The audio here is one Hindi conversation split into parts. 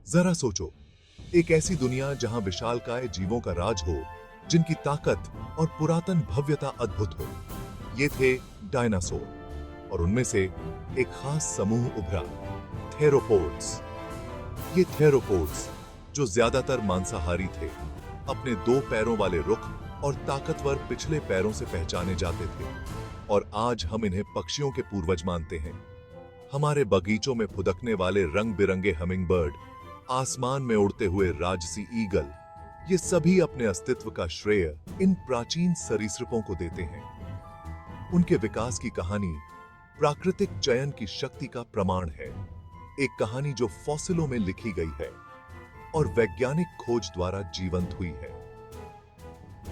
जरा सोचो, एक ऐसी दुनिया जहां विशालकाय जीवों का राज हो, जिनकी ताकत और पुरातन भव्यता अद्भुत हो। ये थे डायनासोर, और उनमें से एक खास समूह उभरा, थेरोपोड्स। ये थेरोपोड्स, जो ज्यादातर मांसाहारी थे, अपने 2 पैरों वाले रुख और ताकतवर पिछले पैरों से पहचाने जाते थे, और आज हम इन्हें पक्षियों के पूर्वज मानते हैं। हमारे बगीचों में फुदकने वाले रंग बिरंगे हमिंगबर्ड, आसमान में उड़ते हुए राजसी ईगल, ये सभी अपने अस्तित्व का श्रेय इन प्राचीन सरीसृपों को देते हैं। उनके विकास की कहानी प्राकृतिक चयन की शक्ति का प्रमाण है, एक कहानी जो फॉसिलों में लिखी गई है और वैज्ञानिक खोज द्वारा जीवंत हुई है।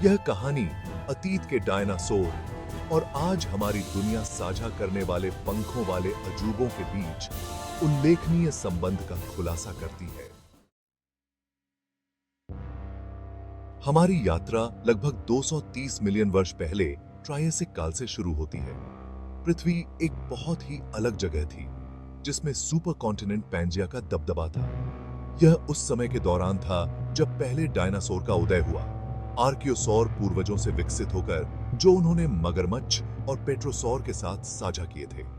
यह कहानी अतीत के डायनासोर और आज हमारी दुनिया साझा करने वाले पंखों वाले अजूबों के बीच उल्लेखनीय संबंध का खुलासा करती है। हमारी यात्रा लगभग 230 मिलियन वर्ष पहले ट्रायसिक काल से शुरू होती है। पृथ्वी एक बहुत ही अलग जगह थी, जिसमें सुपर कॉन्टिनेंट पैंजिया का दबदबा था। यह उस समय के दौरान था जब पहले डायनासोर का उदय हुआ, आर्कियोसौर पूर्वजों से विकसित होकर, जो उन्होंने मगरमच्छ और पेट्रोसौर के साथ साझा किए थे।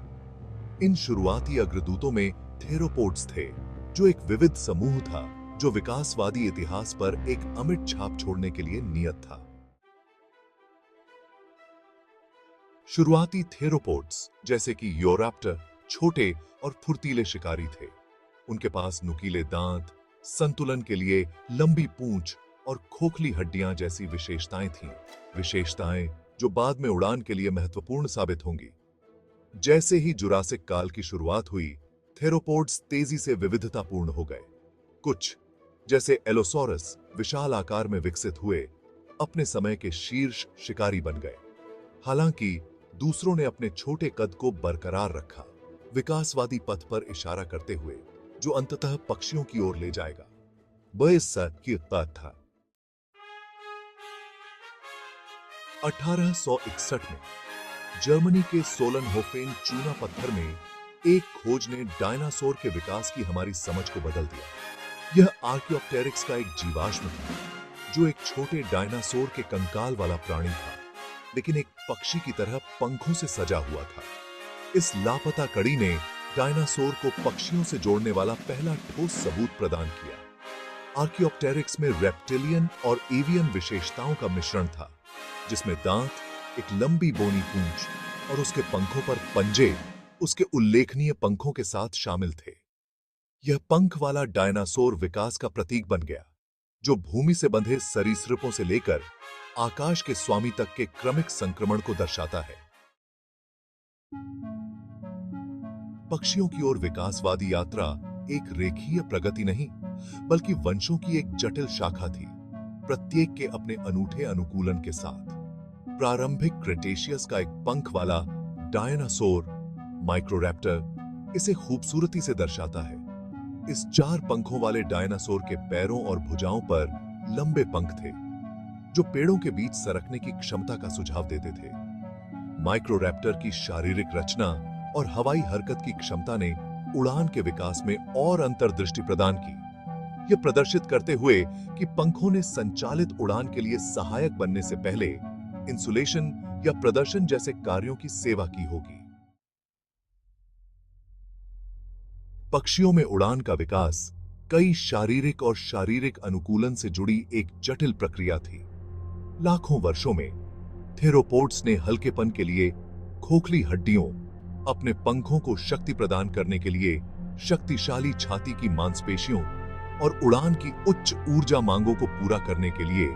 इन शुरुआती अग्रदूतों में थेरोपोड्स थे, जो एक विविध समूह था जो विकासवादी इतिहास पर एक अमिट छाप छोड़ने के लिए नियत था। शुरुआती थेरोपोड्स, जैसे कि यूरोप्टर, छोटे और फुर्तीले शिकारी थे। उनके पास नुकीले दांत, संतुलन के लिए लंबी पूंछ और खोखली हड्डियां जैसी विशेषताएं थीं, विशेषताएं जो बाद में उड़ान के लिए महत्वपूर्ण साबित होंगी। जैसे ही जुरासिक काल की शुरुआत हुई, थेरोपोड्स तेजी से विविधतापूर्ण हो गए। कुछ, जैसे एलोसोरस, विशाल आकार में विकसित हुए, अपने समय के शीर्ष शिकारी बन गए। हालांकि दूसरों ने अपने छोटे कद को बरकरार रखा, विकासवादी पथ पर इशारा करते हुए, जो अंततः पक्षियों की ओर ले जाएगा। बयस्सा की बात था। 1861 में जर्मनी के सोलनहोफेन चूना पत्थर में एक खोज ने डायनासोर के विकास की हमारी समझ को बदल दिया। यह आर्कियोप्टेरिक्स का एक जीवाश्म था, जो एक छोटे डायनासोर के कंकाल वाला प्राणी था, लेकिन एक पक्षी की तरह पंखों से सजा हुआ था। इस लापता कड़ी ने डायनासोर को पक्षियों से जोड़ने वाला पहला ठोस सबूत प्रदान किया। आर्कियोप्टेरिक्स में रेप्टिलियन और एवियन विशेषताओं का मिश्रण था, जिसमें दांत, एक लंबी बोनी पूंछ और उसके पंखों पर पंजे उसके उल्लेखनीय पंखों के साथ शामिल थे। यह पंख वाला डायनासोर विकास का प्रतीक बन गया, जो भूमि से बंधे सरीसृपों से लेकर आकाश के स्वामी तक के क्रमिक संक्रमण को दर्शाता है। पक्षियों की ओर विकासवादी यात्रा एक रेखीय प्रगति नहीं, बल्कि वंशों की एक जटिल शाखा थी, प्रत्येक के अपने अनूठे अनुकूलन के साथ। प्रारंभिक क्रेटेशियस का एक पंख वाला डायनासोर, माइक्रोरैप्टर, इसे खूबसूरती से दर्शाता है। इस 4 पंखों वाले डायनासोर के पैरों और भुजाओं पर लंबे पंख थे, जो पेड़ों के बीच सरकने की क्षमता का सुझाव देते थे। माइक्रोरैप्टर की शारीरिक रचना और हवाई हरकत की क्षमता ने उड़ान के विकास में और अंतर्दृष्टि प्रदान की, यह प्रदर्शित करते हुए कि पंखों ने संचालित उड़ान के लिए सहायक बनने से पहले इंसुलेशन या प्रदर्शन जैसे कार्यों की सेवा की होगी। पक्षियों में उड़ान का विकास कई शारीरिक और शारीरिक अनुकूलन से जुड़ी एक जटिल प्रक्रिया थी। लाखों वर्षों में थेरोपोड्स ने हल्केपन के लिए खोखली हड्डियों, अपने पंखों को शक्ति प्रदान करने के लिए शक्तिशाली छाती की मांसपेशियों और उड़ान की उच्च ऊर्जा मांगों को पूरा करने के लिए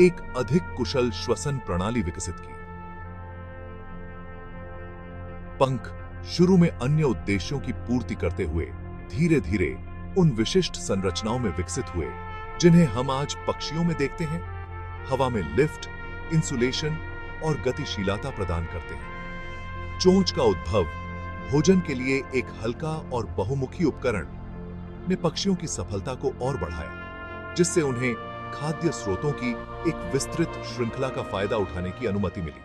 एक अधिक कुशल श्वसन प्रणाली विकसित की। पंख शुरू में अन्य उद्देश्यों की पूर्ति करते हुए धीरे धीरे उन विशिष्ट संरचनाओं में विकसित हुए, जिन्हें हम आज पक्षियों में देखते हैं। हवा में लिफ्ट, इंसुलेशन और गतिशीलता प्रदान करते हैं। चोंच का उद्भव भोजन के लिए एक हल्का और बहुमुखी उपकरण ने पक्षियों की सफलता को और बढ़ाया, जिससे उन्हें खाद्य स्रोतों की एक विस्तृत श्रृंखला का फायदा उठाने की अनुमति मिली।